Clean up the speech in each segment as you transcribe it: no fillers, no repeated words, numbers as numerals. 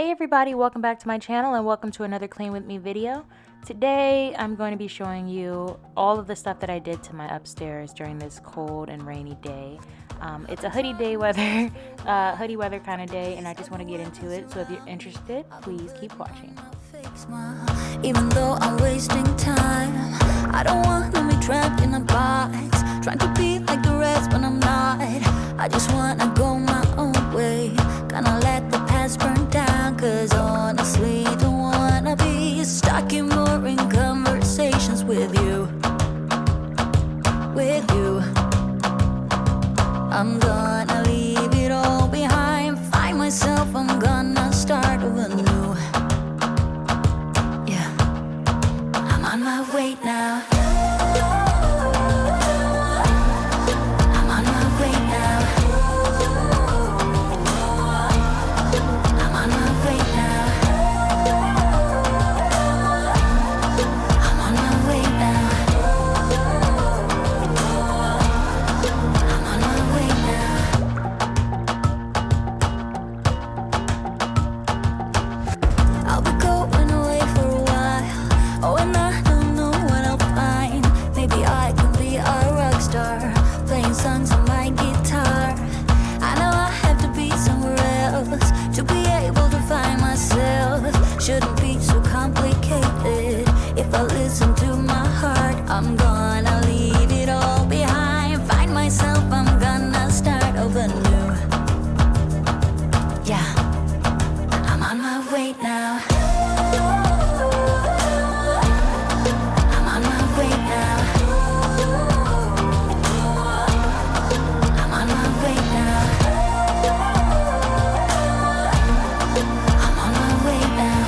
Hey everybody, welcome back to my channel and welcome to another Clean With Me video. Today I'm going to be showing you all of the stuff that I did to my upstairs during this cold and rainy day. It's a hoodie weather kind of day, and I just want to get into it. So if you're interested, please keep watching. Even though I'm wasting time, I don't want to be trapped in a box, trying to be like the rest when I'm not. I just want to go my own way, gonna let the past burn down, cause honestly don't wanna be stuck in boring conversations with you. I'm gonna leave it all behind, find myself, I'm gonna start over new. Yeah, I'm on my way now. I'm on my way now. I'm on my way now. I'm on my way now. I'm on my way now. I'll be going away for a while. Oh, and I don't know what I'll find. Maybe I can be a rock star, playing songs on my guitar. I know I have to be somewhere else to be able to find myself. Shouldn't be so complicated. If I listen to my heart, I'm gonna leave it all behind, find myself, I'm gonna start over new. Yeah, I'm on my way now. I'm on my way now. I'm on my way now. I'm on my way now.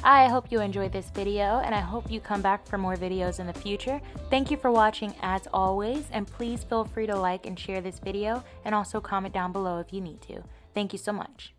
I hope you enjoyed this video, and I hope you come back for more videos in the future. Thank you for watching as always, and please feel free to like and share this video, and also comment down below if you need to. Thank you so much.